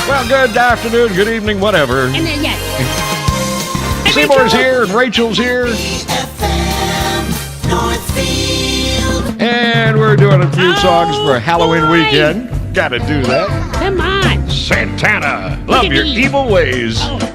Well, good afternoon, good evening, whatever. And then, yes. Seymour's here and Rachel's here. And we're doing a few songs for Halloween weekend. Gotta do that. Come on. Santana, love your me. evil ways. Oh.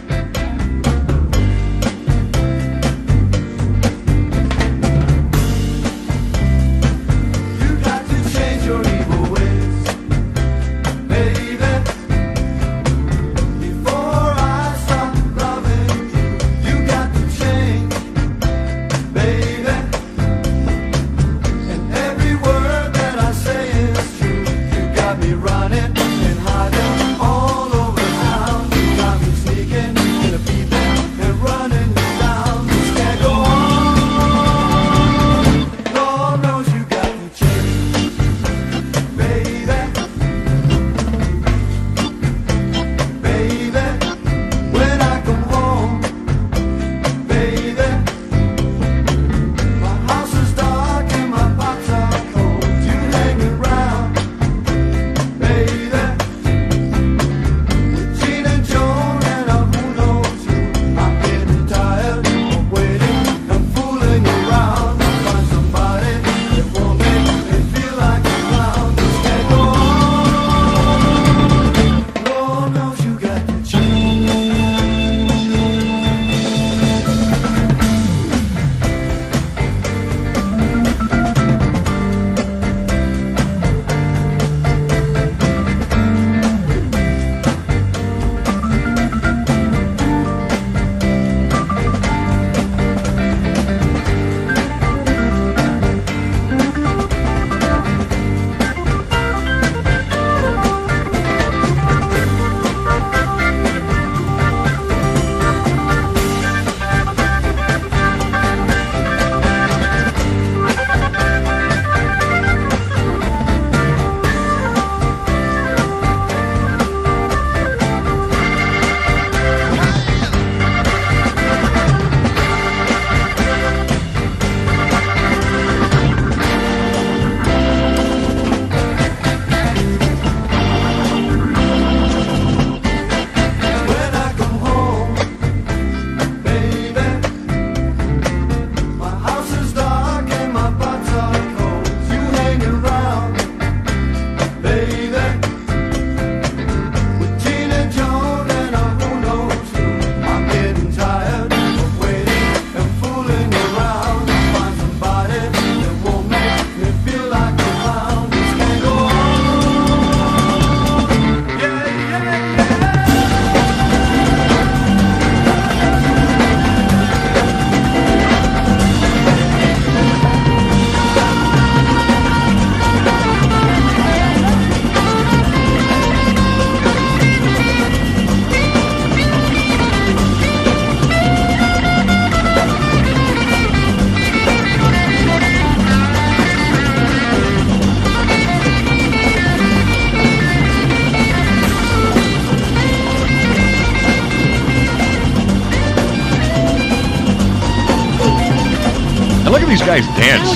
Look at these guys dance.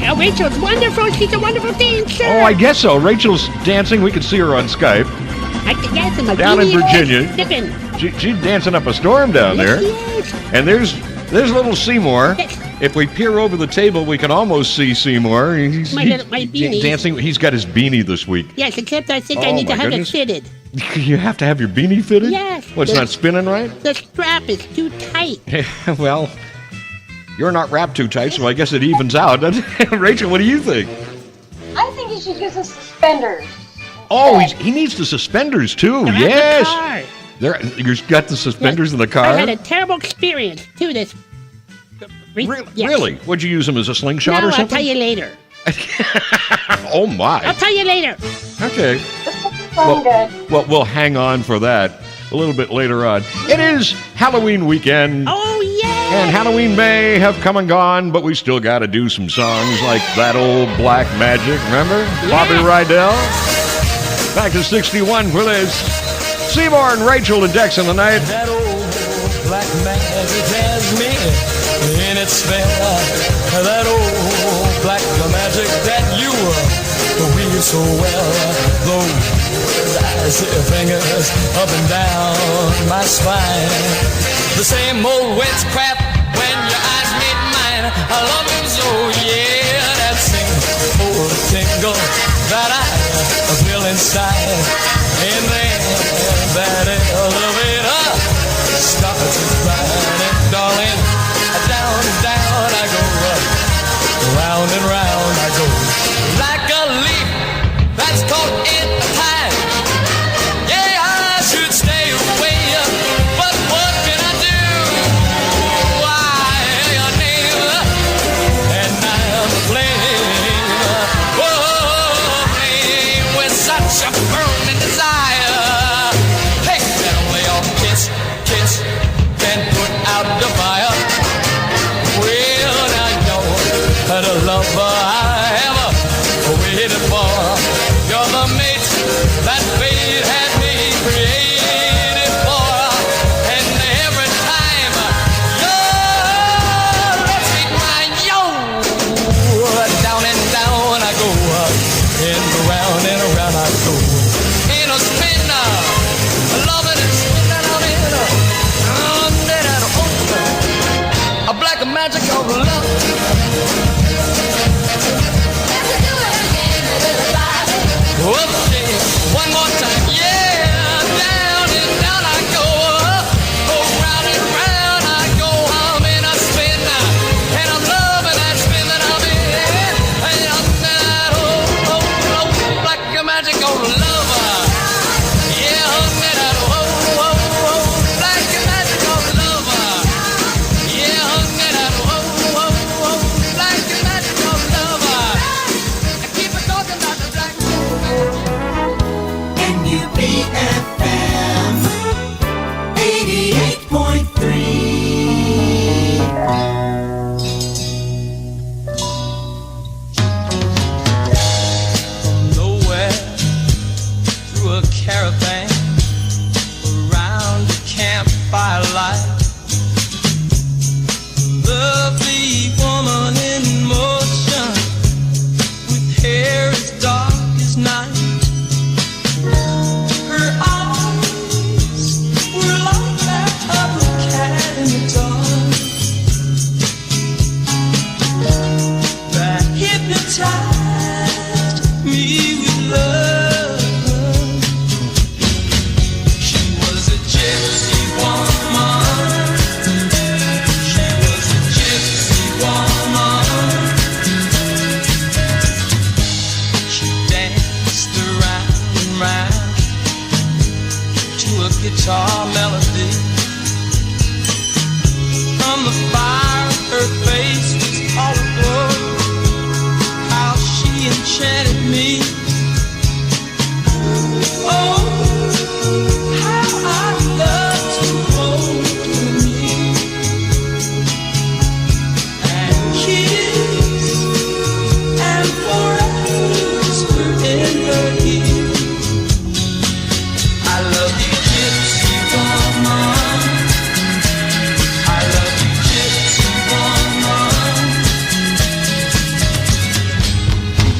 Oh, Rachel's wonderful. She's a wonderful dancer. Oh, I guess so. Rachel's dancing. We can see her on Skype. I can dance in my Down in Virginia. Slipping. She's dancing up a storm down there. Yes. And there's little Seymour. Yes. If we peer over the table, we can almost see Seymour. He's My beanie. dancing. He's got his beanie this week. Yes, except I think Oh, I need to my have goodness. it fitted. You have to have your beanie fitted? Yes. What's not spinning right? The strap is too tight. Well, you're not wrapped too tight, so I guess it evens out. Rachel, what do you think? I think he should use the suspenders. Oh, he needs the suspenders too. They're Yes. at the car. You've got the suspenders in the car? I had a terrible experience to this. Yes. Really? Would you use them as a slingshot No, or something? I'll tell you later. Oh, my. I'll tell you later. Okay. Well, we'll hang on for that a little bit later on. It is Halloween weekend. Oh, yeah. And Halloween may have come and gone, but we still got to do some songs like that old Black Magic, remember? Yeah. Bobby Rydell. Back to 61 for this. Seymour and Rachel and Dex in the night. That old black magic has me in its spell. That old black magic that you weave so well. Those fingers up and down my spine. The same old witchcraft when your eyes meet mine. I love him so, yeah, that same old tingle that I feel inside. And then that elevator starts grinding, darling. Down and down I go, round and round I go, like a leaf that's caught in a tide. Yeah, I should stay away, but what can I do? Why, your name, and I'm playing, whoa, playing with such a burning desire. Hey, that only your kiss, kiss can put out the fire. Well, now you're the lover I ever waited for. You're the mate that fate had me created for. And every time you're lifting my yo, down and down I go, and around I go. In a spin, loving and spinning out in a black magic of love. Okay, one more time, yeah. Down and down I go, round and round I go. I'm in a spin, and I'm loving that spin that I'm in. And I'm that black magic of love. Yeah, I'm that black magic of love. Yeah, I'm that black magic of love. I keep it talking about the black. WNUB-FM 88.3. From nowhere, through a caravan, around a campfire light. Lovely woman in motion, with hair as dark as night. Her eyes were like that of a cat in the dark that hypnotized me with love. She was a gypsy woman. She was a gypsy woman. She danced around and round to a guitar melody. From the fire, her face was all aglow. How she enchanted me. Oh, how I love to hold her near and kiss and whisper in her ear. I love you, gypsy woman. I love you, gypsy woman.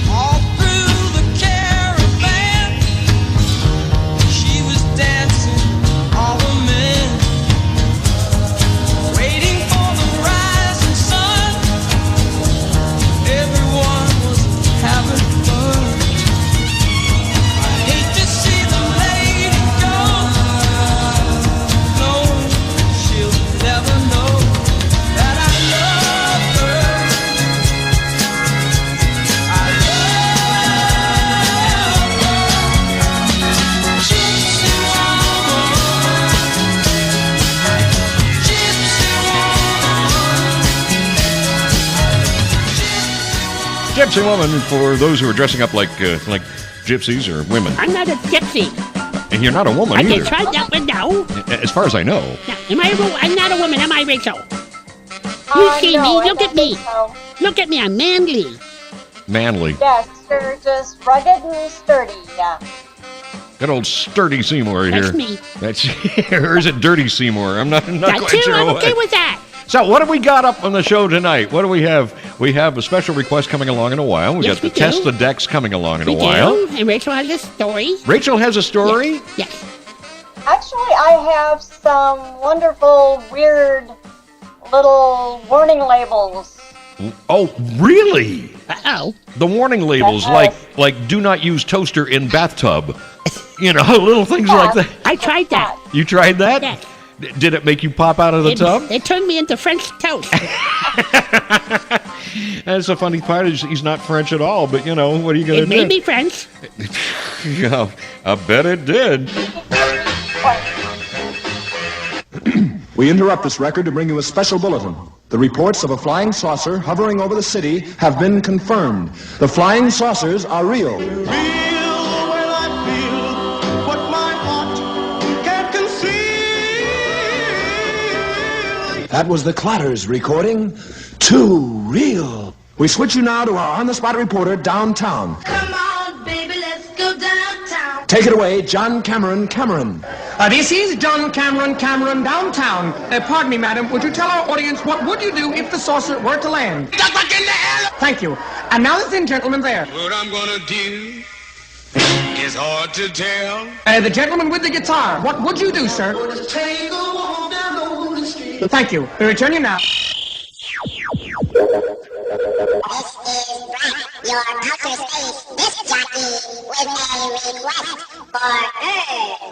All through the caravan, she was dancing all the men, waiting for the rising sun. Everyone was having fun. I hate to see the lady go. No, she'll never know that I love her. I love her. Gypsy woman. Gypsy woman. Gypsy woman, for those who are dressing up like gypsies or women. I'm not a gypsy. And you're not a woman I either. can try that one now. As far as I know. Now, I'm not a woman, am I, Rachel? You see no, me, I look don't at me. think so. Look at me, I'm manly. Manly. Yes, you're just rugged and sturdy, yeah. Good old sturdy Seymour That's here. me. That's or is it dirty Seymour? I'm not That quite too, sure. I'm what. okay with that. So what have we got up on the show tonight? What do we have? We have a special request coming along in a while. We got the Test the Decks coming along in a while. And Rachel has a story. Rachel has a story? Yes. Actually, I have some wonderful, weird little warning labels. Oh, really? Uh-oh. The warning labels, Yes. like do not use toaster in bathtub. You know, little things like that. I tried that. You tried that? Yes. Did it make you pop out of the tub? It turned me into French toast. That's the funny part is he's not French at all, but you know, what are you going to do? It made me French. Yeah, I bet it did. We interrupt this record to bring you a special bulletin. The reports of a flying saucer hovering over the city have been confirmed. The flying saucers are real. That was the Clatters recording. Too real. We switch you now to our on-the-spot reporter downtown. Come on, baby, let's go downtown. Take it away, John Cameron. This is John Cameron downtown. Pardon me, madam. Would you tell our audience what would you do if the saucer were to land? Duck back in the air. Thank you. And now the thin gentleman there. What I'm gonna do is hard to tell. The gentleman with the guitar. What would you do, sir? Take a walk down Golden Street. Thank you. We return you now. This is Brent, your outer space disc jockey, with a request for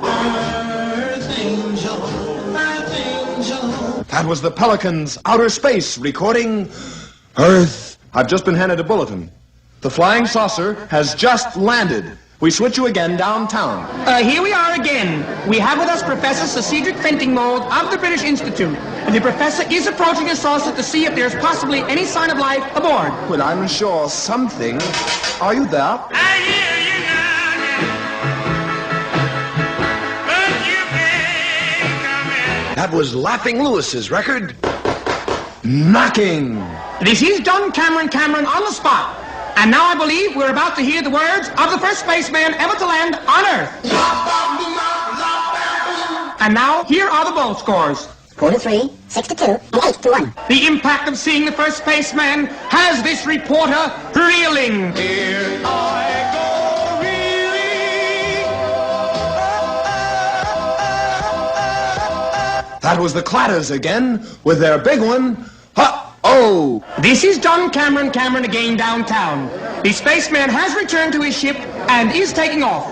Earth angel, Earth angel. That was the Pelicans' Outer Space recording. Earth. I've just been handed a bulletin. The flying saucer has just landed. We switch you again downtown. Here we are again. We have with us Professor Sir Cedric Fentingmold of the British Institute. And the professor is approaching the saucer to see if there's possibly any sign of life aboard. Well, I'm sure something. Are you there? I hear you knocking, but you can't come in. That was Laughing Lewis's record. Knocking. This is John Cameron on the spot. And now I believe we're about to hear the words of the first spaceman ever to land on Earth. And now, here are the bowl scores. 4-3, 6-2, and 8-1. The impact of seeing the first spaceman has this reporter reeling. Here I go reeling. That was the Clatters again with their big one. Ha-oh! This is John Cameron again downtown. The spaceman has returned to his ship and is taking off.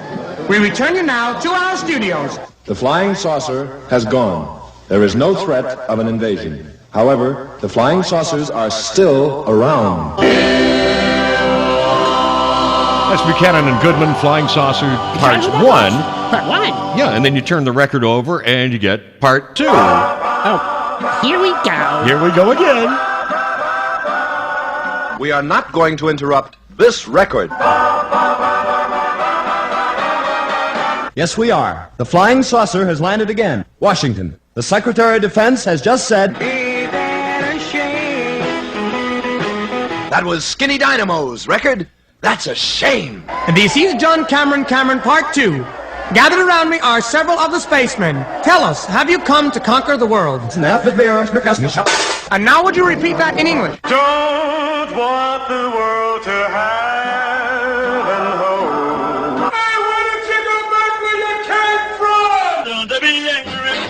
We return you now to our studios. The flying saucer has gone. There is no threat of an invasion. However, the flying saucers are still around. That's Buchanan and Goodman, Flying Saucer, Part 1. Part 1? Yeah, and then you turn the record over and you get Part 2. Oh, here we go. Here we go again. We are not going to interrupt this record. Yes, we are. The flying saucer has landed again. Washington. The Secretary of Defense has just said... That was Skinny Dynamo's record. That's a shame. This is John Cameron Part 2. Gathered around me are several of the spacemen. Tell us, have you come to conquer the world? And now would you repeat that in English? Don't want the world to have and hold. I want you to go back where you came from. Don't be angry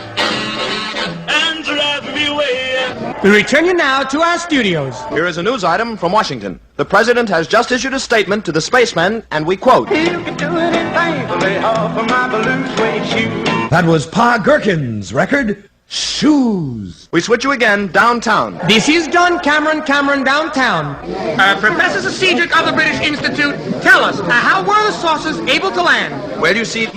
and drive me away. We return you now to our studios. Here is a news item from Washington. The President has just issued a statement to the spacemen, and we quote... You can do anything to lay off of my balloon suede shoes. That was Pa Gherkin's record, Shoes. We switch you again downtown. This is John Cameron downtown. Professor Sir Cedric of the British Institute, tell us, how were the saucers able to land? Where do you see...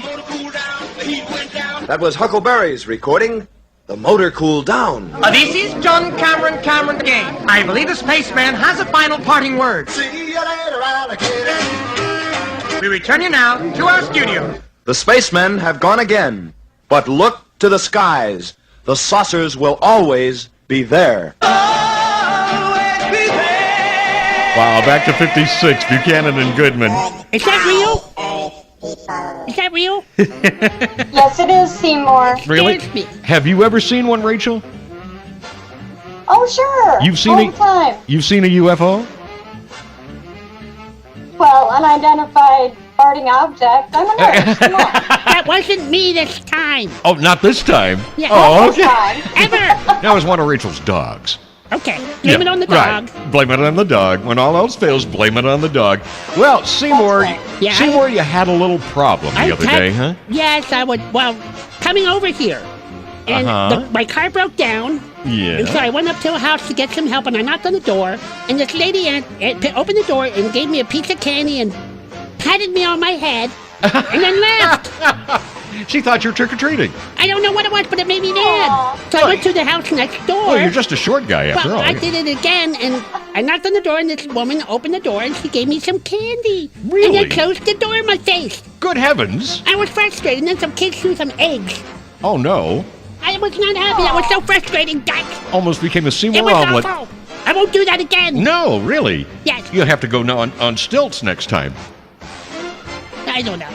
That was Huckleberry's recording, The Motor Cooled Down. This is John Cameron again. I believe the spaceman has a final parting word. See you later, alligator. We return you now to our studios. The spacemen have gone again. But look to the skies. The saucers will always be there. Always be there. Wow, back to 56, Buchanan and Goodman. Is that real? Is that real? Yes, it is, Seymour. Really? Scares me. Have you ever seen one, Rachel? Oh, sure. You've seen all the time. You've seen a UFO? Well, unidentified farting object. I'm a nurse. Come on. That wasn't me this time. Oh, not this time. Yeah. Oh, This okay. time. Ever. That was one of Rachel's dogs. Okay. Blame it on the dog. Right. Blame it on the dog. When all else fails, blame it on the dog. Well, Seymour, That's right. Yeah, Seymour, you had a little problem the other day, huh? Yes, I would. Well, coming over here, and Uh-huh. my car broke down. And so Yeah. I went up to a house to get some help, and I knocked on the door, and this lady opened the door and gave me a piece of candy and patted me on my head, and then left. She thought you were trick-or-treating. I don't know what it was, but it made me mad. Aw. So I went to the house next door. Well, you're just a short guy after Well, all. I did it again, and I knocked on the door, and this woman opened the door, and she gave me some candy. And Really? then closed the door in my face. Good heavens. I was frustrated, and then some kids threw some eggs. Oh, no. I was not happy. That was so frustrating, guys. Almost became a It Seymour was omelet. awful. I won't do that again. No, really. Yes. You'll have to go on stilts next time. I don't know.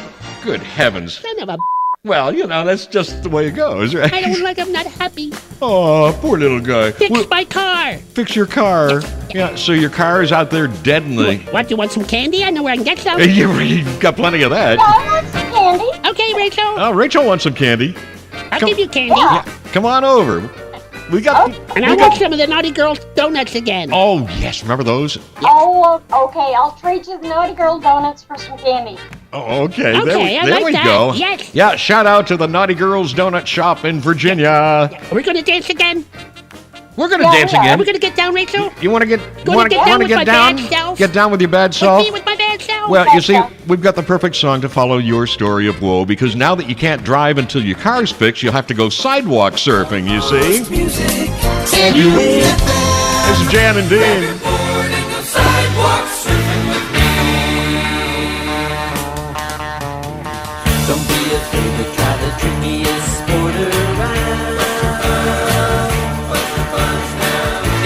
Good heavens. Son of a... Well, that's just the way it goes, right? I don't like I'm not happy. Oh, poor little guy. Fix Well, my car. fix your car. Yeah, so your car is out there dead in the... What, do you want some candy? I know where I can get some. You've got plenty of that. Yeah, I want some candy. Okay, Rachel. Oh, Rachel wants some candy. I'll come- give you candy. Yeah. Come on over. We got... And I'll get some of the Naughty Girls donuts again. Oh, yes. Remember those? Oh, okay. I'll trade you the Naughty Girl donuts for some candy. Oh, okay. Okay, I there like we that. go. Yes. Yeah, shout out to the Naughty Girls Donut Shop in Virginia. We're going to dance again. We're going to Yeah, dance yeah. Are again. we going to get down, Rachel? You want to get Gonna wanna- get down wanna with get my down? bad self? Get down with your bad With self? me with my bad self. Well, you see, Yeah. we've got the perfect song to follow your story of woe because now that you can't drive until your car's fixed, you'll have to go sidewalk surfing, you see? This is Jan and Dean. Don't be afraid to try the trickiest sport around.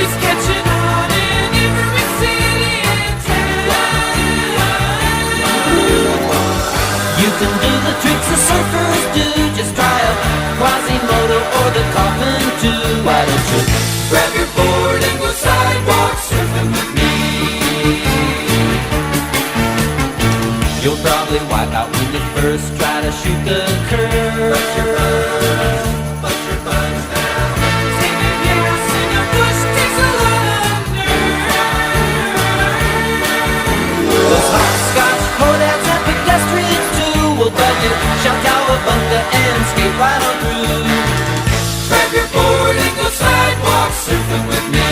It's catching on in every city and town. You can do the tricks the surfers do. Just try a Quasimodo or the coffin too. Why don't you grab your board and go sidewalk surfing with me? You'll probably wipe out when you first try to shoot the curve. But your buns down. Taking gas in your bush takes a lot of nerve. Those hopscotch holdouts and pedestrians too will tell you shout cowabunga and skate right on through. Grab your board and go sidewalk surfing with me.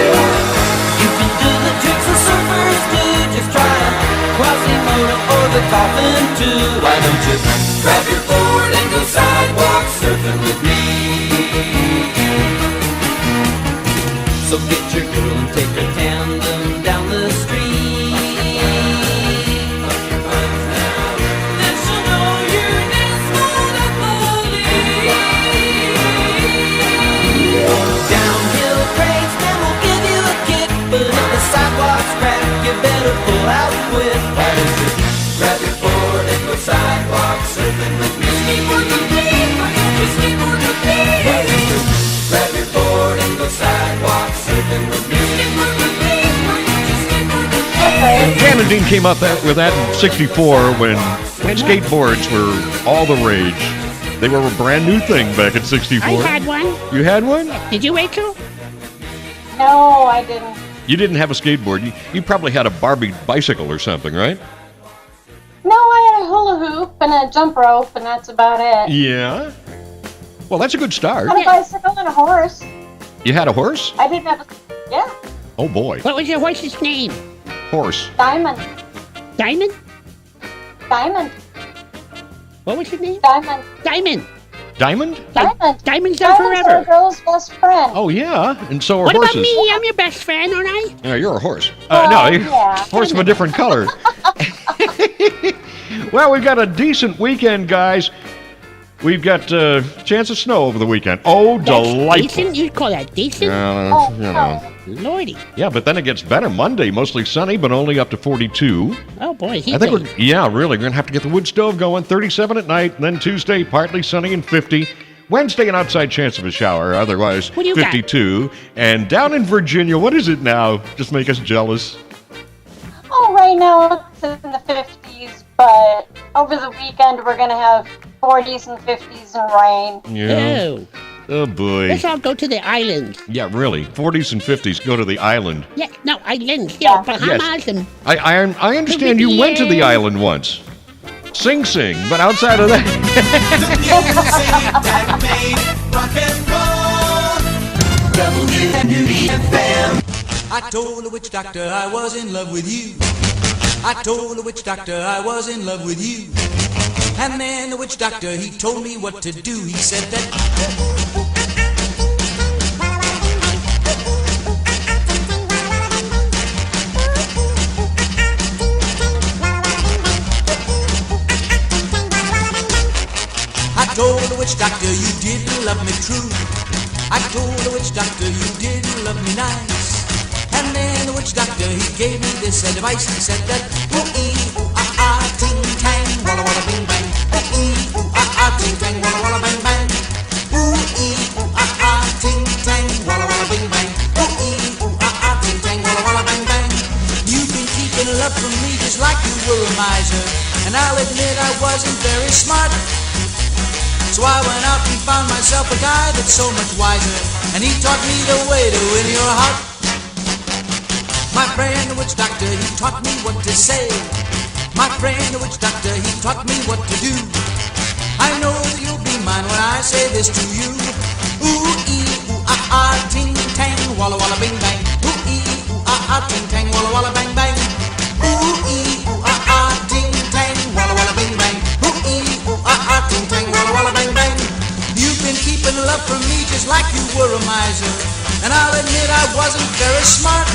You can do the tricks the surfers do. Just try a Quasimodo or the coffin too. Why don't you grab your board and go sidewalk surfing with me? So get your girl and take her tandem down the street. Then she'll know your name's monopoly. Downhill grades, then we'll give you a kick. But if the sidewalk's cracked, you better pull out quick. Why don't you grab your board and go sidewalk surfing with me? Skateboard with me, why don't you skateboard with me? Why don't you grab your board and go sidewalk surfing with me? Skateboard with me, why don't you skateboard with me? Jan and Dean came up with that in 64 when skateboards were all the rage. They were a brand new thing back in 64. I had one. You had one? Did you, Rachel? No, I didn't. You didn't have a skateboard. You probably had a Barbie bicycle or something, right? No, I had a hula hoop and a jump rope, and that's about it. Yeah. Well, that's a good start. I had a bicycle and a horse. You had a horse? I didn't have a... Yeah, Oh, boy. What was your horse's name? Horse. Diamond. Diamond? Diamond. What was his name? Diamond. Diamond. Diamond? Diamond. Diamond's on Diamond's forever. our girl's best friend. Oh, yeah. And so are What horses. about me? I'm your best friend, aren't I? Yeah, you're a horse. Oh, No, you're yeah. a horse of a different color. Well, we've got a decent weekend, guys. We've got a chance of snow over the weekend. Oh, That's delightful. decent? You call that decent? Lordy. Yeah, but then it gets better. Monday, mostly sunny, but only up to 42. Oh, boy. I think we're going to have to get the wood stove going. 37 at night, and then Tuesday, partly sunny and 50. Wednesday, an outside chance of a shower, otherwise What do you got? 52. And down in Virginia, what is it now? Just make us jealous. Oh, right now it's in the 50s, but over the weekend we're going to have 40s and 50s and rain. Yeah. Oh. Oh, boy. Let's all go to the island. Yeah, really. 40s and 50s, go to the island. Yeah, no, island. Yeah, Bahamas Yes. and... I understand you went to the island once. Sing Sing, but outside of that... I told the witch doctor I was in love with you. I told the witch doctor I was in love with you. And then the witch doctor, he told me what to do. He said that... I told the witch doctor you didn't love me true. I told the witch doctor you didn't love me nice. And then the witch doctor, he gave me this advice. He said that ooh-ee, ooh-ah-ah, ting-tang, walla-walla, bing-bang. Ooh-ee, ooh-ah-ah, ting-tang, walla-walla, bang-bang. Ooh-ee, ooh-ah-ah, ting-tang, walla-walla, bing-bang. Ooh-ee, ooh-ah-ah, ting-tang, walla-walla, bang-bang. You've been keeping love from me just like you were a miser. And I'll admit I wasn't very smart. So I went out and found myself a guy that's so much wiser, and he taught me the way to win your heart. My friend the witch doctor, he taught me what to say. My friend the witch doctor, he taught me what to do. I know that you'll be mine when I say this to you. Ooh-ee, ooh-ah-ah, ting-tang, walla-walla, bing-bang. Ooh-ee, ooh-ah-ah, ting-tang, walla-walla, bang-bang. Ooh-ee, ooh-ah-ah, ting-tang, walla-walla, bing-bang. Ooh-ee, ooh-ah-ah, ting-tang, walla-walla, bang-bang. You've been keeping love from me just like you were a miser, and I'll admit I wasn't very smart.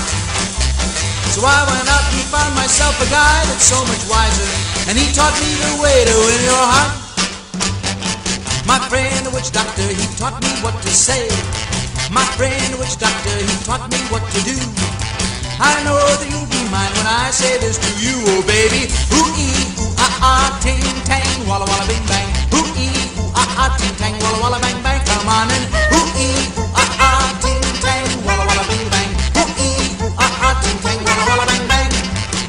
So I went out and found myself a guy that's so much wiser, and he taught me the way to win your heart. My friend the witch doctor, he taught me what to say. My friend the witch doctor, he taught me what to do. I know that you'll be mine when I say this to you, oh baby. Ooh-ee, ooh-ah-ah, ting-tang, walla-walla, bing-bang. Ooh-ee, ooh-ah-ah, ting-tang, walla-walla, bang-bang. Come on in. Ooh-ee, ooh-ah-ah, ting-tang, walla-walla, bing-bang. Ooh-ee, ooh-ah-ah, ting-tang, walla-walla, bang-bang.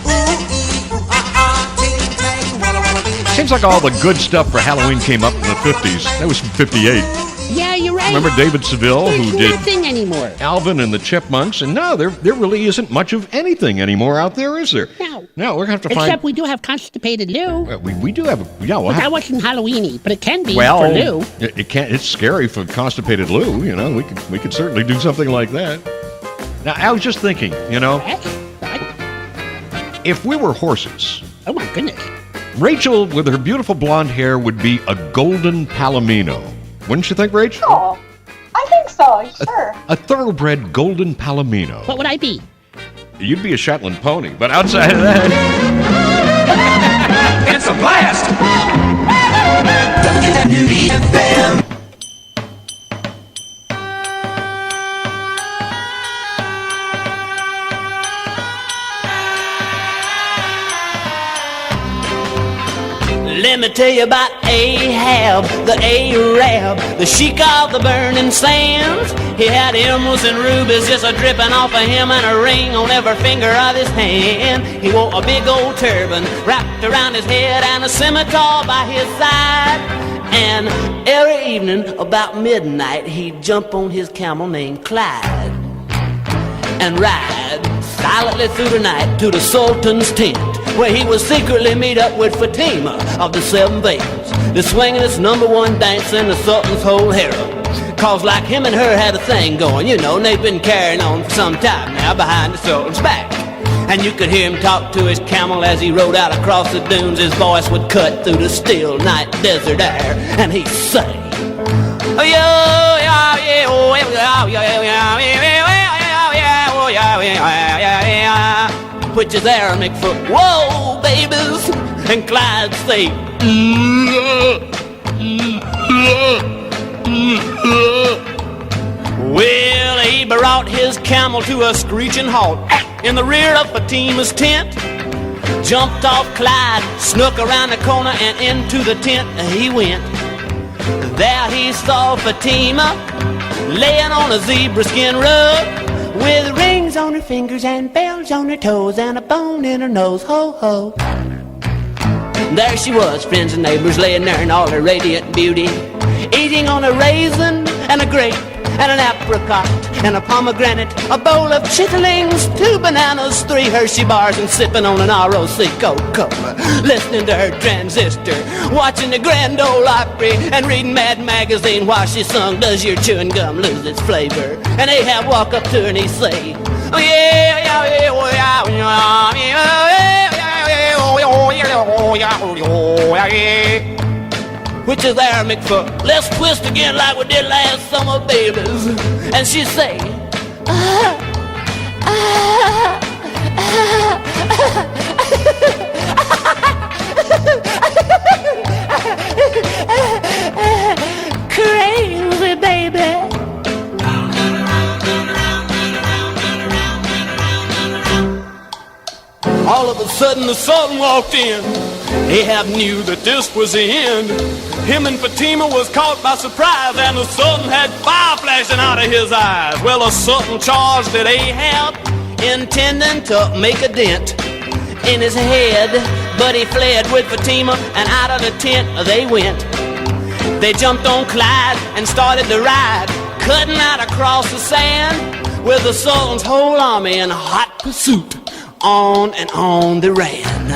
Ooh-ee, ooh-ah-ah, ting-tang, walla-walla, bing-bang. Seems like all the good stuff for Halloween came up in the 50s. That was from 58. Yeah, you're right. Remember David Seville, There's who did nothing anymore. Alvin and the Chipmunks? And no, there really isn't much of anything anymore out there, is there? No. No, we're going to have to find... Except we do have Constipated Lou. We do have a... Yeah, But that wasn't Halloween-y, but it can be well, for Lou. it can't. It's scary for Constipated Lou, you know. We could certainly do something like that. Now, I was just thinking, you know, if we were horses... Oh, my goodness. Rachel, with her beautiful blonde hair, would be a golden palomino. Wouldn't you think, Rachel? Oh, I think so, sure. A thoroughbred golden palomino. What would I be? You'd be a Shetland pony, but outside of that... It's a blast! WNUB. Let me tell you about Ahab, the Arab, the sheik of the burning sands. He had emeralds and rubies just a dripping off of him, and a ring on every finger of his hand. He wore a big old turban wrapped around his head and a scimitar by his side. And every evening about midnight he'd jump on his camel named Clyde and ride silently through the night to the Sultan's tent, where he would secretly meet up with Fatima of the Seven Veils, the swingin'est #1 dancer in the Sultan's whole harem. Cause like him and her had a thing going, you know, and they've been carrying on for some time now behind the Sultan's back. And you could hear him talk to his camel as he rode out across the dunes. His voice would cut through the still night desert air, and he'd say, oh, yeah, yeah, yeah, oh, yeah, yeah, yeah, yeah, yeah, yeah, which is Aramaic for whoa, babies, and Clyde say, camel to a screeching halt in the rear of Fatima's tent. Jumped off Clyde, snuck around the corner and into the tent he went. There he saw Fatima laying on a zebra skin rug with rings on her fingers and bells on her toes and a bone in her nose. Ho ho. There she was, friends and neighbors, laying there in all her radiant beauty, eating on a raisin and a grape and an apricot and a pomegranate, a bowl of chitterlings, 2 bananas, 3 Hershey bars, and sipping on an ROC Coca-Cola, listening to her transistor, watching the Grand Ole Opry and reading Mad Magazine while she sung "Does Your Chewing Gum Lose Its Flavor?" And Ahab walk up to her and he say, "Oh yeah, yeah, yeah, oh yeah, yeah, yeah." Which is Aramaic for "let's twist again like we did last summer, babies." And she say, crazy baby. All of a sudden the Sultan walked in. Ahab knew that this was the end. Him and Fatima was caught by surprise, and the Sultan had fire flashing out of his eyes. Well, the Sultan charged at Ahab, intending to make a dent in his head, but he fled with Fatima, and out of the tent they went. They jumped on Clyde and started to ride, cutting out across the sand with the Sultan's whole army in hot pursuit. On and on they ran.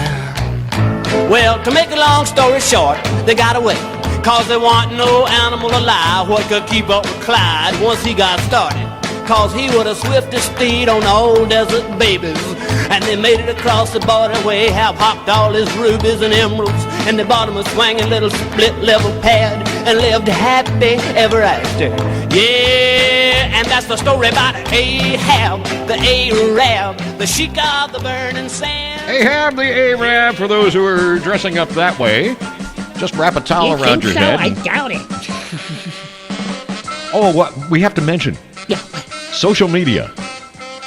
Well, to make a long story short, they got away, 'cause there wasn't no animal alive what could keep up with Clyde once he got started. 'Cause he was the swiftest steed on the old desert babies. And they made it across the border where Ahab hopped all his rubies and emeralds, and they bought him a swinging little split level pad and lived happy ever after. Yeah, and that's the story about Ahab, the Arab, the sheik of the burning sand. Ahab the Arab, for those who are dressing up that way. Just wrap a towel You around your think so? head. I doubt it. Oh, what we have to mention. Yeah. Social media.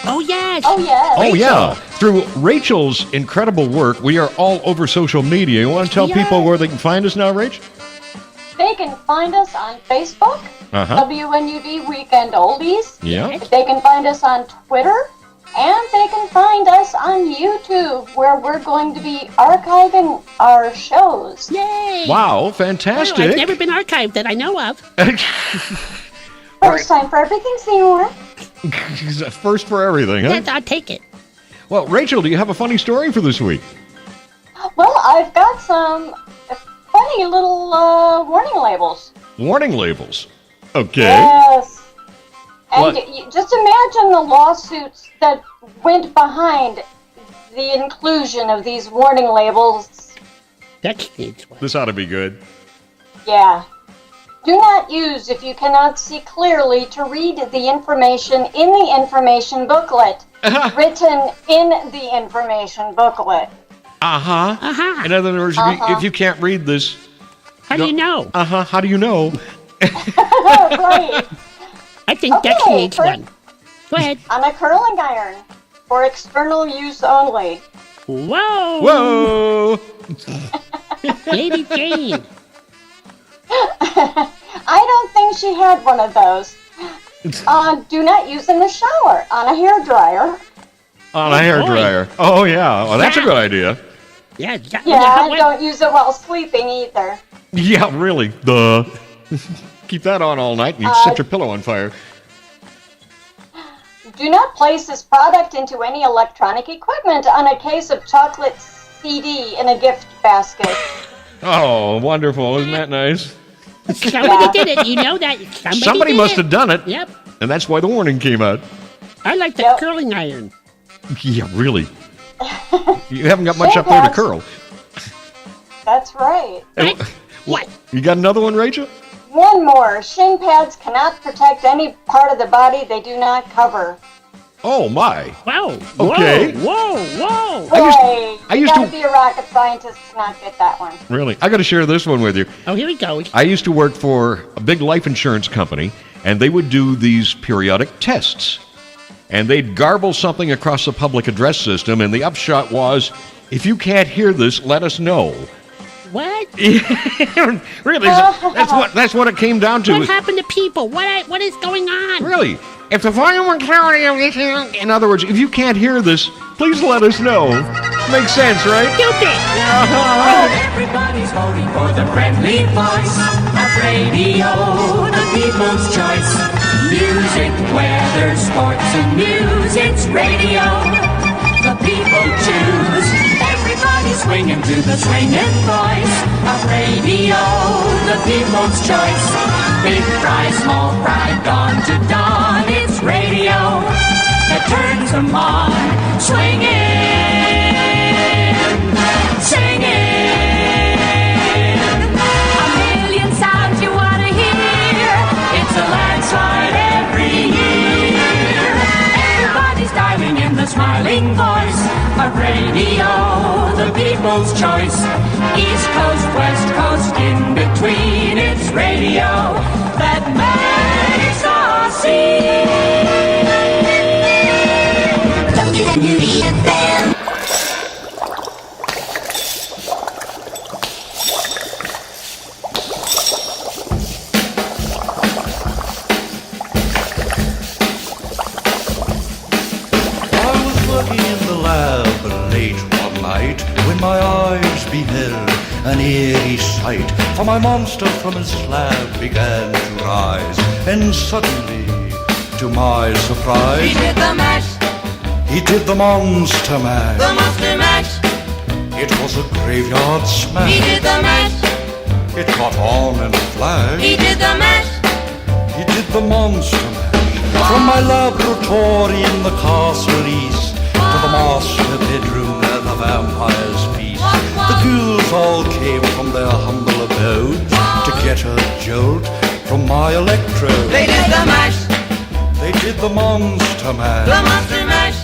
Oh, yes. Oh, yes. Oh, yeah. Through Rachel's incredible work, we are all over social media. You want to tell people where they can find us now, Rach? They can find us on Facebook, WNUB Weekend Oldies. Yeah. They can find us on Twitter, and they can find us on YouTube, where we're going to be archiving our shows. Yay. Wow, fantastic. Well, I've never been archived that I know of. First time for everything, Seymour. First for everything, huh? Yes, I'll take it. Well, Rachel, do you have a funny story for this week? Well, I've got some funny little warning labels. Warning labels. Okay. Yes. And What? just imagine the lawsuits that went behind the inclusion of these warning labels. That needs one. This ought to be good. Yeah. Do not use if you cannot see clearly to read the information in the information booklet. Written in the information booklet. Uh-huh. Uh-huh. In other words, if you can't read this... How do you know? Uh-huh. How do you know? Right. I think Dex needs one. Go ahead. On a curling iron. For external use only. Whoa. Whoa! Lady Jane. I don't think she had one of those. Do not use in the shower. On a hairdryer. On a hairdryer. Oh, yeah. Well, that's a good idea. Yeah, Don't use it while sleeping either. Yeah, really. Duh. Keep that on all night and you set your pillow on fire. Do not place this product into any electronic equipment on a case of chocolate CD in a gift basket. Oh, wonderful. Isn't that nice? Somebody did it. You know that. Somebody must have done it. Yep. And that's why the warning came out. I like the curling iron. Yeah, really. You haven't got much up there to curl. That's right. What? You got another one, Rachel? One more. Shin pads cannot protect any part of the body they do not cover. Oh, my. Wow. Okay. Whoa. I used gotta to be a rocket scientist to not get that one. Really? I got to share this one with you. Oh, here we go. I used to work for a big life insurance company, and they would do these periodic tests. and they'd garble something across the public address system, and the upshot was, if you can't hear this, let us know. What? Really, that's what it came down to. What happened to people? What is going on? Really, if the volume and clarity of this, in other words, if you can't hear this, please let us know. Makes sense, right? Stupid. Everybody's voting for the friendly voice of radio, the people's choice. Music, weather, sports, and news, it's radio. The people choose. Everybody's swinging to the swinging voice of radio, the people's choice. Big fry, small fry, dawn to dawn, it's radio that turns them on. Swinging, singing, a million sounds you want to hear. It's a landslide every year. Everybody's diving in the smiling voice of radio, the people's choice. East Coast, West Coast, in between, it's radio that makes us see. WNUB. When my eyes beheld an eerie sight, for my monster from his slab began to rise, and suddenly, to my surprise, He did the mash. He did the monster mash. The monster mash. It was a graveyard smash. He did the mash. It caught on in a flash. He did the mash. He did the monster mash. From my laboratory in the castle east to the master bedroom where the vampires feast, the ghouls all came from their humble abodes to get a jolt from my electrode. They did the mash. They did the monster mash. The monster mash.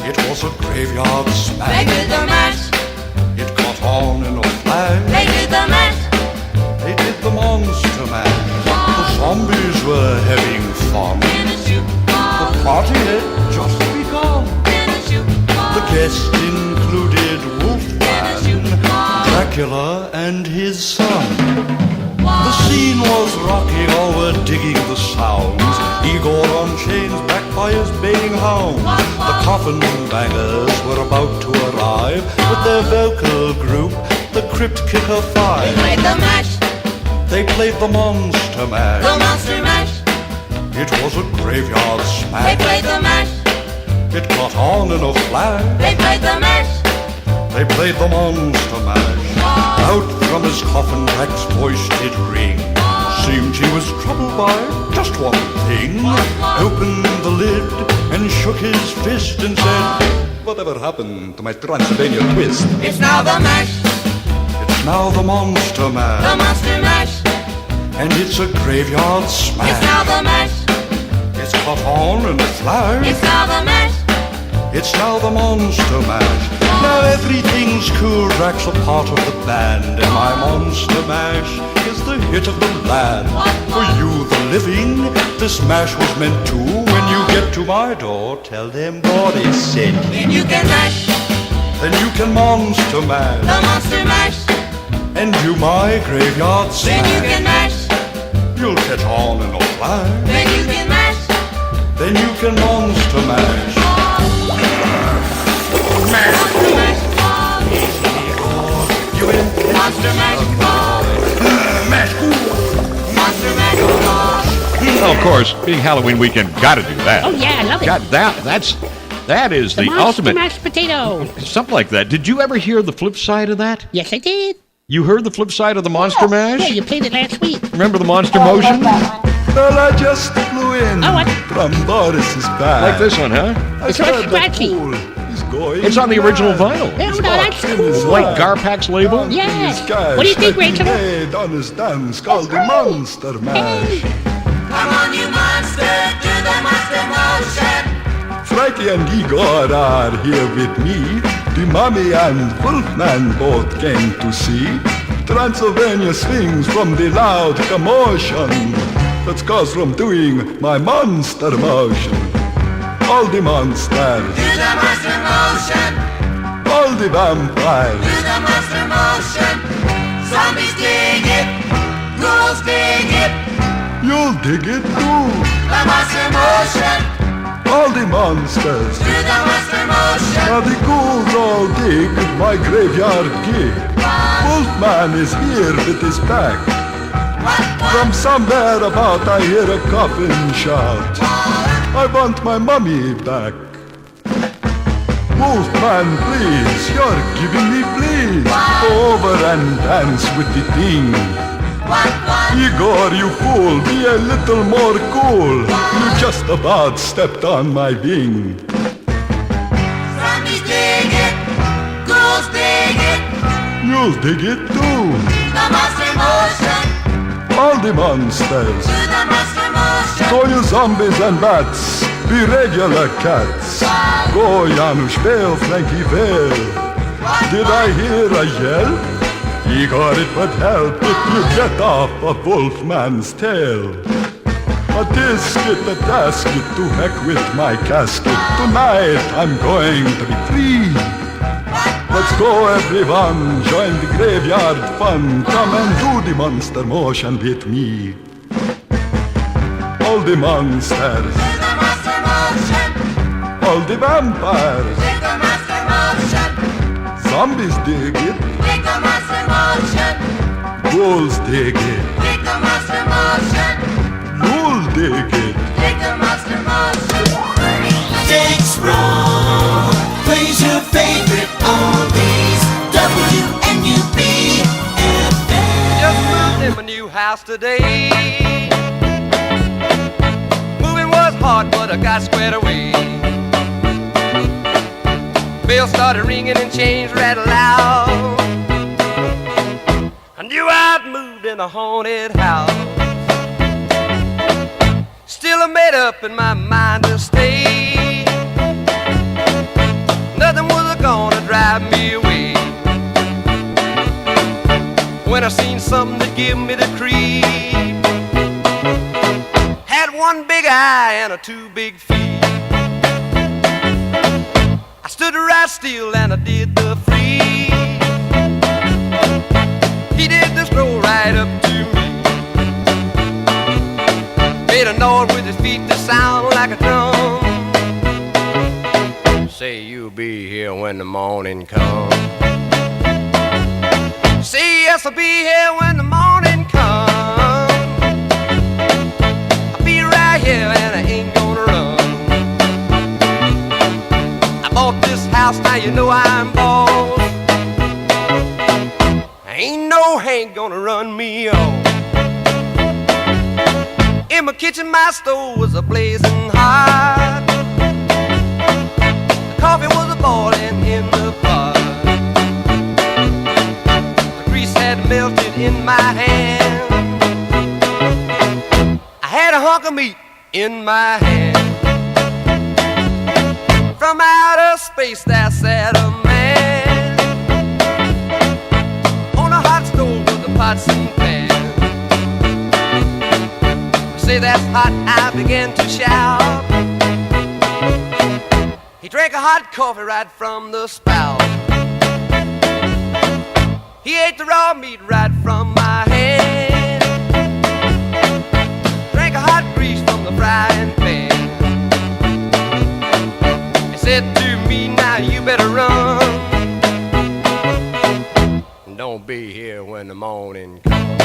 It was a graveyard smash. They did the mash. It caught on in a flash. They did the mash. They did the monster mash. The zombies were having fun. The party had just begun. The guests included Wolfman, Dracula, and his son. The scene was rocking, all were digging the sounds. Igor on chains, backed by his baying hounds. The coffin bangers were about to arrive with their vocal group, the Crypt Kicker Five. They played the mash. They played the monster mash. The monster mash. It was a graveyard They smash. played the mash. It caught on in a flash. They played the mash. They played the monster mash. Out from his coffin, Drac's voice did ring. Seemed he was troubled by just one thing. Opened the lid and shook his fist and said, "Whatever happened to my Transylvania twist?" It's now the mash. It's now the monster The mash. monster mash. And it's a graveyard It's smash. now the mash. It's caught on in a flash. It's now the mash. It's now the monster mash. Now everything's cool, Drac's a part of the band, and my monster mash is the hit of the land. For you, the living, this mash was meant to. When you get to my door, tell them God is sent. Then you can mash. Then you can monster mash, The monster mash. and do my graveyard Then you smash. can mash. You'll catch on in a flash. Then you can mash. Then you can monster mash. Monster mash. You in Monster mash. Monster mash. Oh, of course, being Halloween weekend, gotta do that. Oh yeah, I love it. God, that is the monster ultimate. mashed potato. Something like that. Did you ever hear the flip side of that? Yes, I did. You heard the flip side of the monster mash? Yeah, you played it last week. Remember the monster I love motion? that one. Well, I just flew in Oh, what? from Boris's bag. Like this one, huh? I It's not said the scratchy. fool is going It's on the original mad. vinyl. Yeah, He's no, that's locked in his cool. White bag. Garpax label? Yeah. His cash What do you think, that he Rachel? made on his dance called the Monster Mash. Come on, you monster, do the monster motion. Frankie and Igor are here with me. The Mummy and Wolfman both came to see. Transylvania swings from the loud commotion that's caused from doing my monster motion. all the monsters, Do the monster motion. all the vampires. Do the monster motion. Zombies dig it. Ghouls dig it. You'll dig it too. The monster motion. All the monsters. Do the monster motion. Now the ghouls all dig my graveyard gig. Wolfman is here with his pack. From somewhere about I hear a coffin shout. I want my mummy back. Wolfman, please, you're giving me please. Go over and dance with the thing. Igor, you fool, be a little more cool. You just about stepped on my wing. Zombies dig it. Ghouls dig it. You'll dig it too. The monster motion. All the monsters. Do the monster motion. So you zombies and bats, be regular cats. Go, Janusz, fail, Frankie, fail. Did I hear a yell? Igor, it would help if you get off of Wolfman's tail. A tisket, a tasket, to heck with my casket. Tonight I'm going to be free. Let's go everyone, join the graveyard fun. Come and do the monster motion with me. All the monsters, Do the monster motion. all the vampires, Dig the monster motion. zombies dig it, Dig the monster motion. ghouls dig it, Dig the monster motion. ghouls dig it. Dig the monster motion. Jake's Roll plays your favorite oldies. WNUB FM. Just moved in my new house today. Moving was hard, but I got squared away. Bells started ringing and chains rattled out. I knew I'd moved in a haunted house. Still I made up in my mind to stay. Nothing was gonna drive me away. When I seen something that give me the creep. Had one big eye and a two big feet. I stood right still and I did the free. He did the stroll right up to me. Made a noise with his feet that sound like a drum. Say you'll be here when the morning comes. Say yes, I'll be here when the morning comes. I'll be right here and I ain't gonna run. I bought this house, now you know I'm boss. Ain't no Hank gonna run me off. In my kitchen, my stove was a-blazing hot. The coffee was a-boiling in the pot. The grease had melted in my hand. I had a hunk of meat in my hand. From outer space there sat a man on a hot stove with the pots and pans. Say that's hot, I began to shout. He drank a hot coffee right from the spout. He ate the raw meat right from my hand. Drank a hot grease from the frying pan. He said to me, now you better run. Don't be here when the morning comes.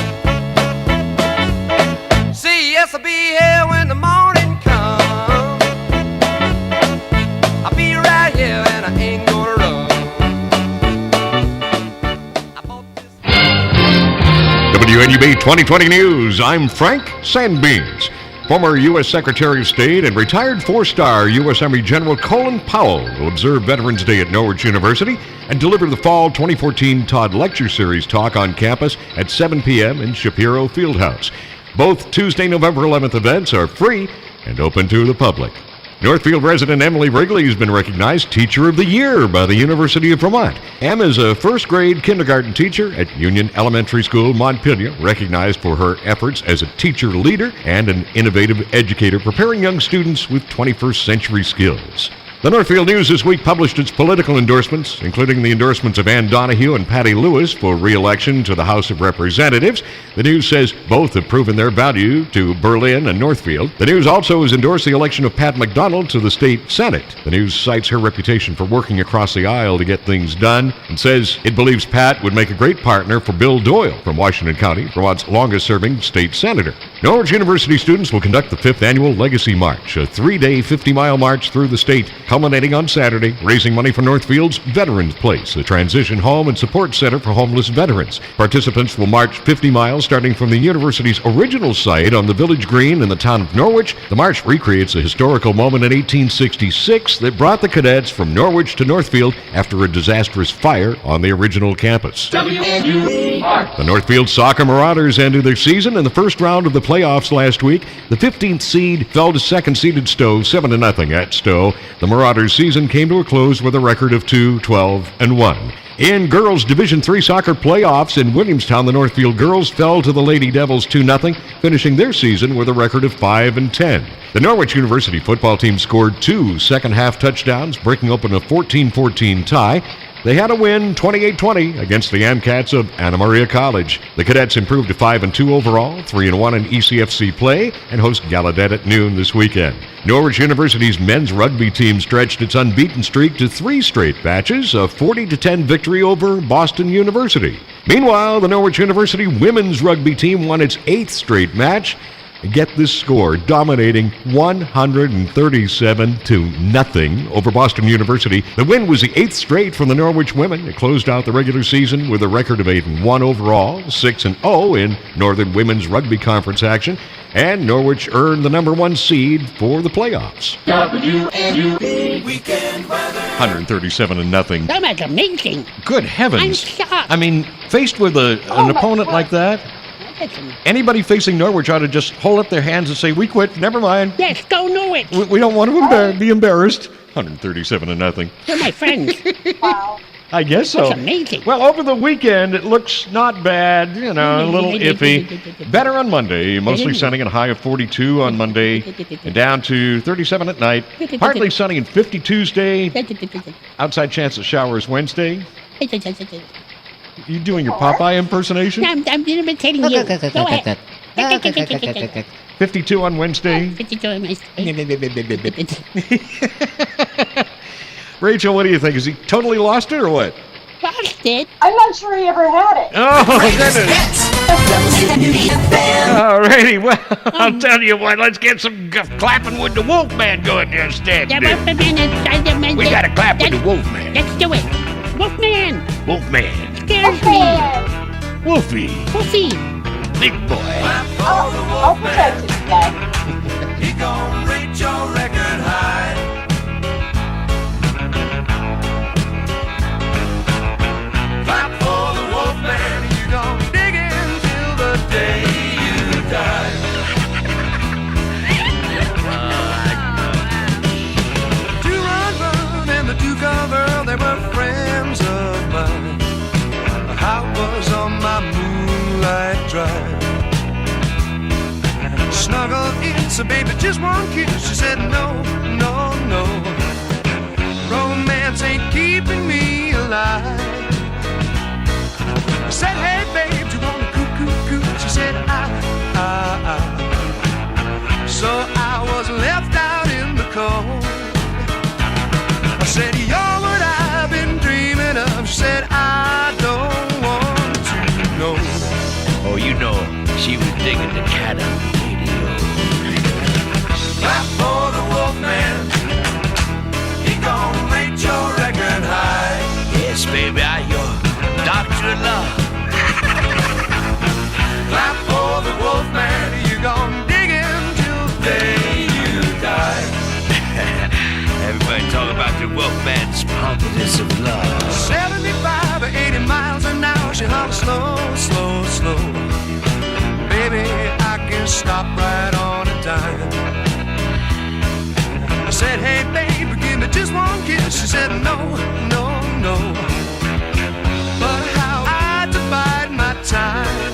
See, yes, I'll be here when the morning comes. I'll be right here and I ain't gonna run. WNUB 2020 News, I'm Frank Sandbeans. Former U.S. Secretary of State and retired four-star U.S. Army General Colin Powell will observe Veterans Day at Norwich University and deliver the Fall 2014 Todd Lecture Series talk on campus at 7 p.m. in Shapiro Fieldhouse. Both Tuesday, November 11th events are free and open to the public. Northfield resident Emily Wrigley has been recognized Teacher of the Year by the University of Vermont. Em is a first-grade kindergarten teacher at Union Elementary School, Montpelier, recognized for her efforts as a teacher leader and an innovative educator preparing young students with 21st century skills. The Northfield News this week published its political endorsements, including the endorsements of Ann Donahue and Patty Lewis for re-election to the House of Representatives. The News says both have proven their value to Berlin and Northfield. The News also has endorsed the election of Pat McDonald to the state Senate. The News cites her reputation for working across the aisle to get things done and says it believes Pat would make a great partner for Bill Doyle from Washington County, Vermont's longest-serving state senator. Norwich University students will conduct the 5th Annual Legacy March, a 3-day 50-mile march through the state, culminating on Saturday, raising money for Northfield's Veterans Place, a transition home and support center for homeless veterans. Participants will march 50 miles starting from the university's original site on the village green in the town of Norwich. The march recreates a historical moment in 1866 that brought the cadets from Norwich to Northfield after a disastrous fire on the original campus. WNUB. The Northfield Soccer Marauders ended their season in the first round of the playoffs last week. The 15th seed fell to second-seeded Stowe 7-0 at Stowe. The Marauders' season came to a close with a record of 2-12-1. In girls' Division III soccer playoffs in Williamstown, the Northfield girls fell to the Lady Devils 2-0, finishing their season with a record of 5-10. The Norwich University football team scored 2 second-half touchdowns, breaking open a 14-14 tie. They had a win 28-20 against the AmCats of Anna Maria College. The Cadets improved to 5-2 overall, 3-1 in ECFC play, and host Gallaudet at noon this weekend. Norwich University's men's rugby team stretched its unbeaten streak to 3 straight matches, a 40-10 victory over Boston University. Meanwhile, the Norwich University women's rugby team won its 8th straight match. Get this score, dominating 137-0 over Boston University. The win was the 8th straight from the Norwich women. It closed out the regular season with a record of 8-1 overall, 6-0 in Northern Women's Rugby Conference action, and Norwich earned the number 1 seed for the playoffs. WNUB weekend weather. 137-0. That was amazing. Good heavens. I'm shocked. I mean, faced with an opponent like that, anybody facing Norwich ought to just hold up their hands and say, we quit, never mind. Yes, go Norwich. We don't want to be embarrassed. 137-0. They're my friends. Wow. I guess so. That's amazing. Well, over the weekend, it looks not bad, a little iffy. Better on Monday, mostly sunny and a high of 42 on Monday, and down to 37 at night. Partly sunny and 50 Tuesday. Outside chance of showers Wednesday. You doing your Popeye impersonation? I'm imitating you. Go ahead. 52 on Wednesday. 52 on Wednesday. Rachel, what do you think? Is he totally lost it or what? Lost it? I'm not sure he ever had it. Oh, all righty. Well, I'll tell you what. Let's get some clapping with the Wolfman going there instead. The Wolfman. We got to clap with the Wolfman. Let's do it. Wolfman. Wolfman. Scares me. Wolfie. Wolfie. Big boy. I'll protect you, Dad. He gon' rate your record high. Clap for the Wolfman. You gon' dig in till the day you die. Two Run and the two cover, they were friends of mine. I was on my moonlight drive. Snuggled in, so baby, just one kiss. She said, no, no, no. Romance ain't keeping me alive. I said, hey, babe, you wanna coo. She said, I. So I was left out in the cold. I said, you're what I've been dreaming of. She said, I don't want to know. Oh, you know, she was digging the cat on the radio. Clap for the Wolfman. He gon' rate your record high. Yes, baby, I'm your doctor of love. Clap for the Wolfman. You gon' dig in till the day you die. Everybody talk about the Wolfman's pompous of love. 75 or 80 miles an hour. She hops slow, slow, slow. Baby, I can stop right on a dime. said, hey baby, give me just one kiss. She said, no, no, no. But how I divide my time.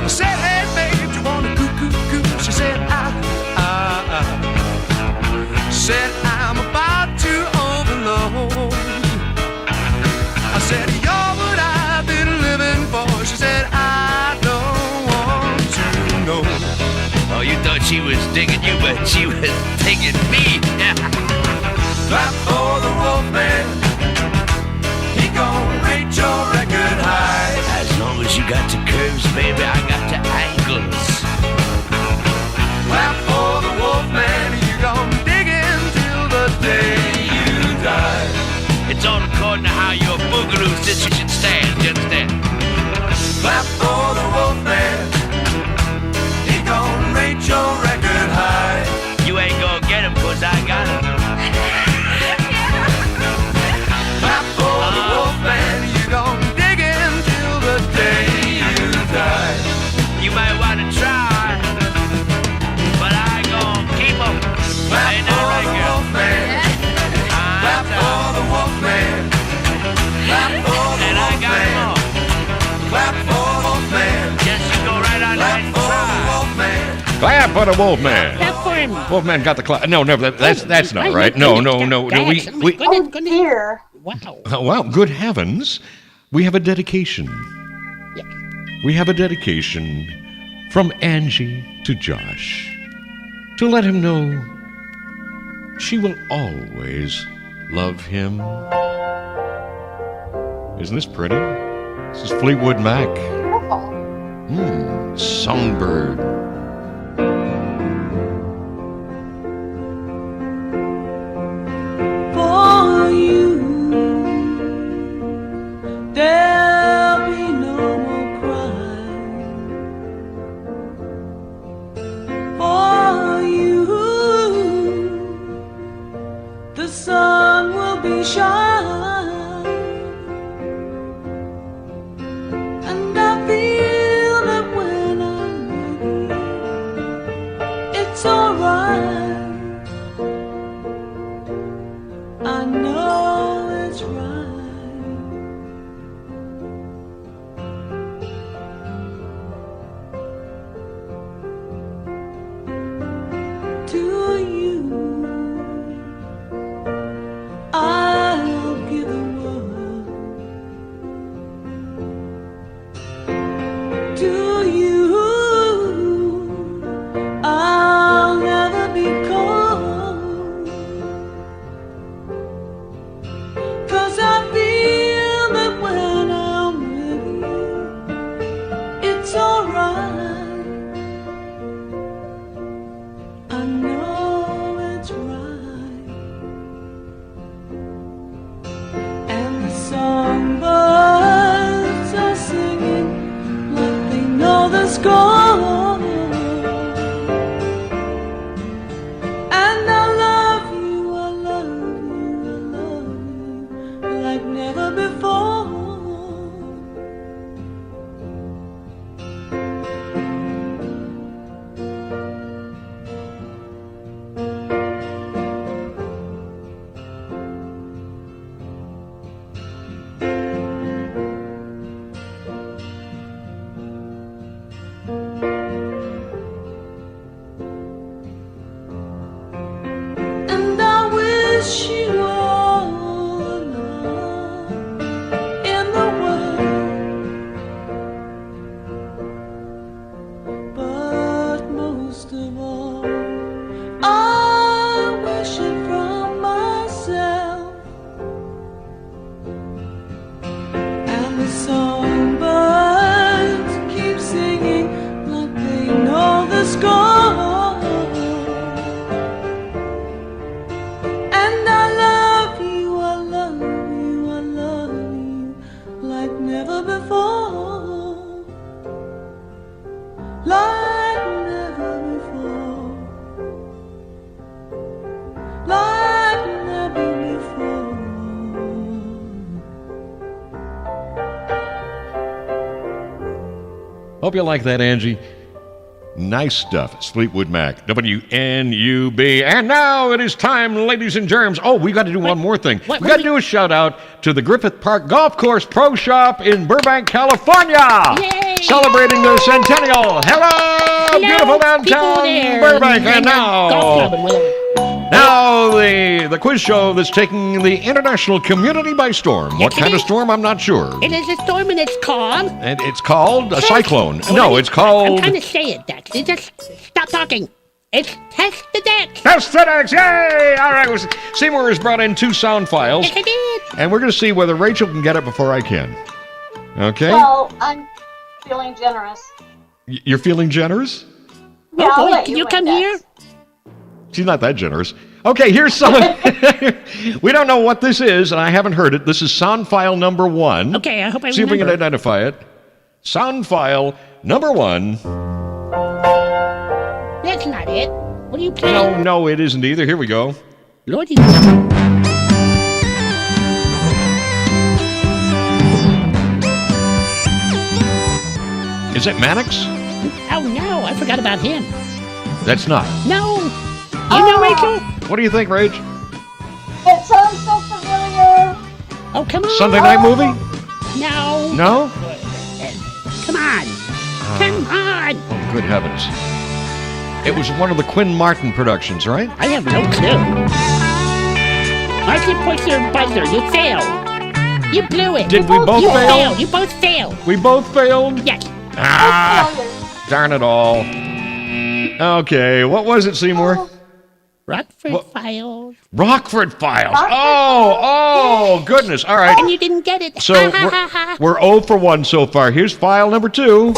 I said, hey babe, do you wanna coo. She said, said, I'm about to overload. I said, you're what I've been living for. She said, I don't want to know. Oh, you thought she was digging you, but she was digging me. Clap for the Wolfman. He gon' rate your record high. As long as you got the curves, baby, I got the angles. Clap for the Wolfman. You gon' dig in till the day you die. It's all according to how your boogaloo should stand. You understand? Clap for the Wolfman. He gon' rate your record high. You ain't gonna get him, 'cause I got him. Clap for the Wolfman. You gon' dig in till the day you die. You might wanna try, but I ain't gonna keep him. Clap Ain't that for right, the girl? Wolfman. Clap for the Wolfman. Clap for the And I got him Wolfman. all. Clap for the Wolfman. Just you go right on Clap ahead and for the try. Wolfman. Clap for the Wolfman. Clap for him. Wolfman got the clap. No, that's not right. No. Goodness, Oh dear. Wow. Well, good heavens. We have a dedication. Yeah. We have a dedication from Angie to Josh to let him know she will always love him. Isn't this pretty? This is Fleetwood Mac. Songbird. For you, there'll be no more crying. For you, the sun will be shining, and I feel that when I'm with you, it's alright. I know it's right. To you, I'll give the world. To you, I'll never be cold. 'Cause I feel that when I'm with you, it's alright. I know it's right. And the songbirds are singing like they know the score. And I love you, I love you, I love you like never before. And I wish you all the love in the world, but most of all, I wish it from myself. And the songbirds keep singing like they know the score. And I love you, I love you, I love you like never before. Like never before. Like never before. Hope you like that, Angie. Nice stuff. Fleetwood Mac, WNUB. And now it is time, ladies and germs. Oh, we got to do one more thing. We got to do a shout out to the Griffith Park Golf Course Pro Shop in Burbank, California. Yay! Celebrating the centennial. Hello, beautiful downtown Burbank. And now the quiz show that's taking the international community by storm. What kind of storm? I'm not sure. It is a storm, and it's called... And it's called a cyclone. No, it's called... I'm trying to say it, Dex. You just stop talking. It's Test the Dex. Test the Dex, yay! All right, Seymour has brought in 2 sound files. Yes, I did. And we're going to see whether Rachel can get it before I can. Okay? Well, I'm feeling generous. You're feeling generous? Yeah, oh, I'll boy, let can you you come index. here? She's not that generous. Okay, here's some. We don't know what this is, and I haven't heard it. This is sound file number 1. Okay, I hope I See if we can remember. identify it. Sound file number 1. That's not it. What are you playing? No, it isn't either. Here we go. Lordy. Is it Mannix? Oh, no, I forgot about him. That's not. No. You know, Rachel? What do you think, Rach? It sounds so familiar. Oh, come on. Sunday night movie? No. No? Come on. Come on. Oh, good heavens. It was one of the Quinn Martin productions, right? I have no clue. Why'd you push your buzzer? You failed. You blew it. Did we both fail? Failed. You both failed. We both failed? Yes. Darn it all. Okay, what was it, Seymour? Rockford Files. Rockford Files. Oh, goodness. All right. And you didn't get it. So we're 0 for 1 so far. Here's file number 2.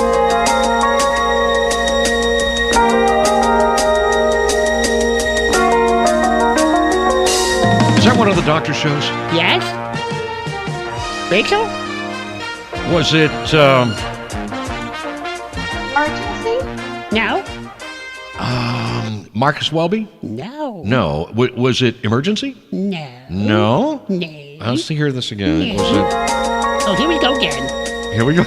Is that one of the doctor shows? Yes. Rachel? Was it, Emergency? No. Marcus Welby? No. No. Was it Emergency? No. No? No. Let's hear this again. No. Was it? Oh, here we go again. Here we go.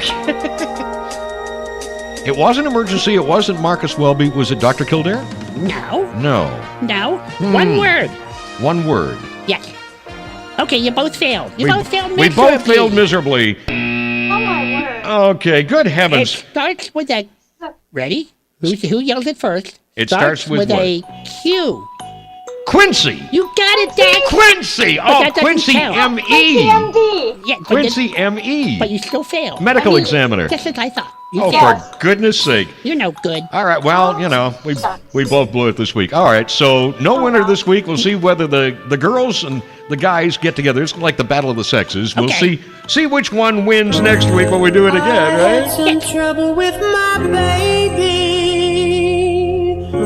It wasn't Emergency. It wasn't Marcus Welby. Was it Dr. Kildare? No. No. No. One word. One word. Yes. Okay, you both failed. You both failed We miserably. both failed miserably. Oh, my word. Okay, good It heavens. starts with a... Ready? Who yells it first? It starts with what? a Q. Quincy. You got it, Dad. Quincy. But Oh, that doesn't Quincy count. M.E. MD. Yeah, but Quincy M.E. But you still failed. Medical examiner. Just as I thought. You Oh, failed. for goodness sake. You're no good. All right, well, you know, we both blew it this week. All right, so no winner this week. We'll see whether the girls and the guys get together. It's like the battle of the sexes. We'll Okay. see which one wins next week when we do it again, I had right? some trouble with my baby, so I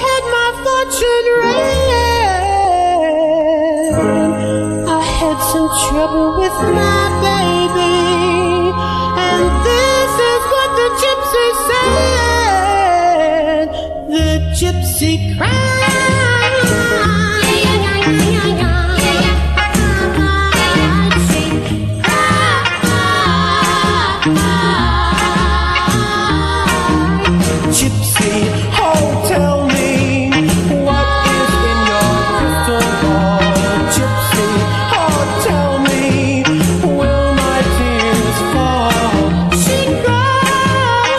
had my fortune read. I had some trouble with my baby, and this is what the gypsy said. The gypsy cried. Gypsy, oh, tell me what is in your crystal ball. Gypsy, oh, tell me, will my tears fall? She cried,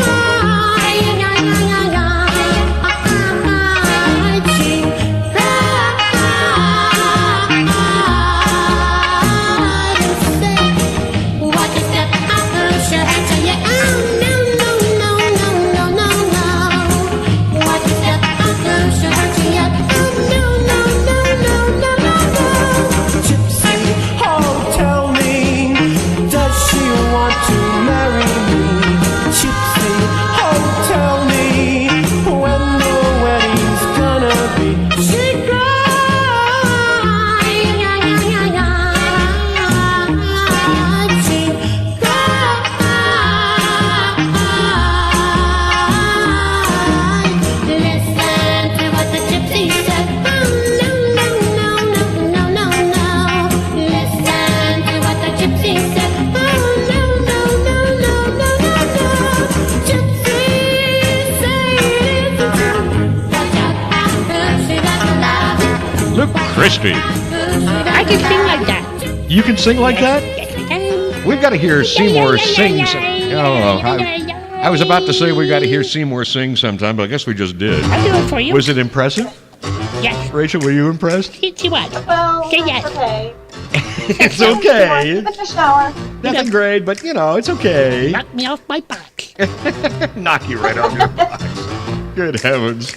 Christie. I can sing like that. You can sing like that? Yes, I can. We've got to hear Seymour sing. I was about to say we got to hear Seymour sing sometime, but I guess we just did. I'll do it for you. Was it impressive? Yes. Rachel, were you impressed? See what? Well, Say yes. okay. It's okay. Give it a shower. Nothing great, but it's okay. Knock me off my box. Knock you right off your box. Good heavens.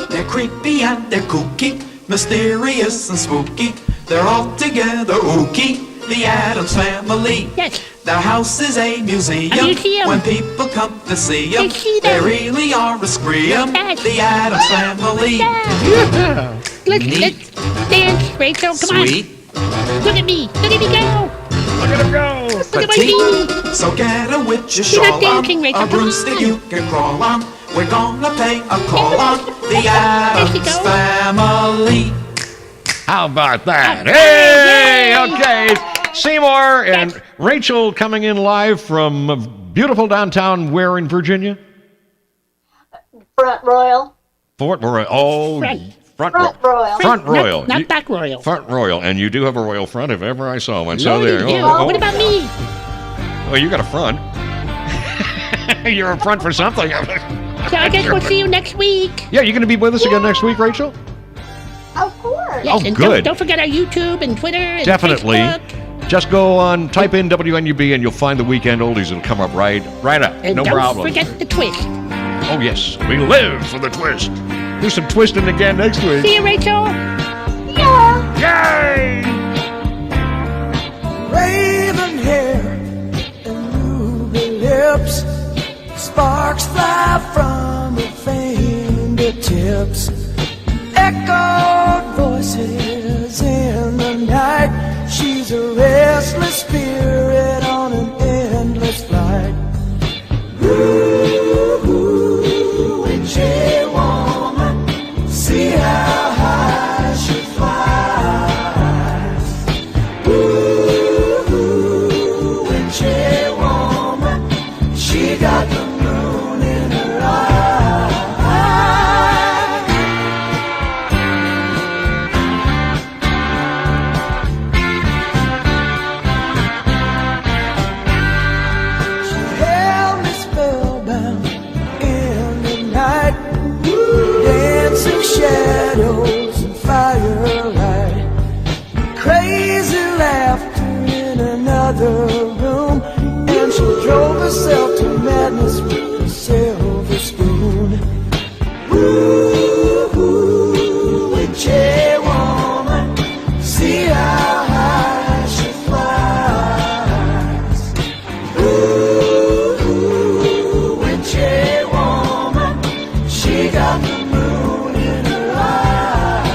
They're creepy and they're kooky, mysterious and spooky. They're all together ooky. The Addams Family. Yes. Their house is a museum. A museum. When people come to see them, see they them. really are a scream. Yes. The Addams Family. Yeah. Let's dance, Rachel. Come Sweet. on. Look at me. Look at me go. Look at him go. Look at my feet. So get a with your You're not shawl on, dancing, Rachel. a broomstick you can crawl on. We're gonna pay a call on the Addams go. Family. How about that? Hey, okay. Seymour and Rachel coming in live from beautiful downtown where in Virginia? Front Royal. Fort Royal. Oh, Front Royal. Front Royal. Not back Royal. Front Royal. And you do have a royal front if ever I saw one. So Lordy, there. yeah. What about me? Well, you got a front. You're a front for something. So I guess we'll see you next week. Yeah, you going to be with us again next week, Rachel? Of course. Yes, Oh, and good. Don't forget our YouTube and Twitter and Definitely. Facebook. Just go on, type in WNUB, and you'll find the Weekend Oldies. It'll come up right up. And No don't problem. forget the twist. Oh, yes. We live for the twist. Do some twisting again next week. See you, Rachel. Yeah. Yay! Raven hair and ruby lips, sparks fly from her fingertips, echoed voices in the night. She's a restless spirit on an endless flight. Ooh, witchy woman, see how high she flies. Ooh, witchy woman, she got the moon in her eye. She held me spellbound in the night, dancing shadows and firelight, crazy laughter in another room, and she drove herself to madness with a silver spoon. Ooh, witchy woman, see how high she flies. Ooh, witchy woman, she got the moon in her eye.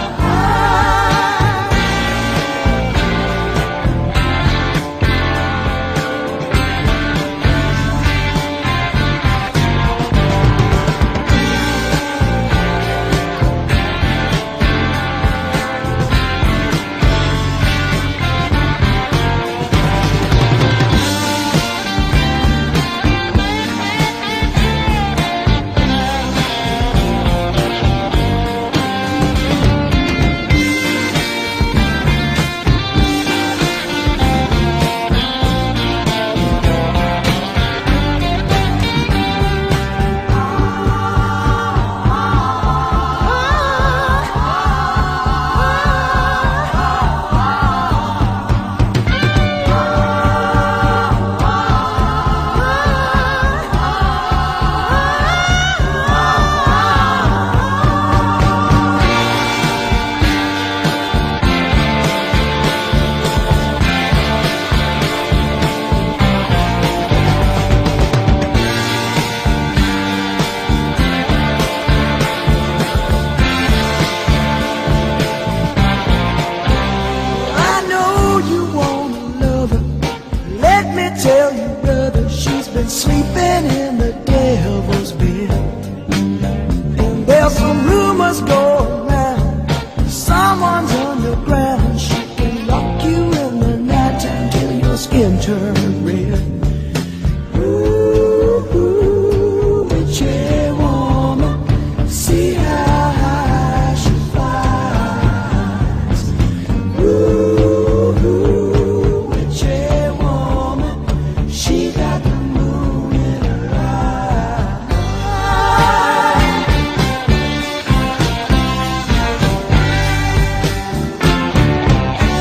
I know you want a lover. Let me tell you, brother, she's been sleeping in the devil's bed. And there's some rumors going around. Someone's underground. She can lock you in the night until your skin turns red.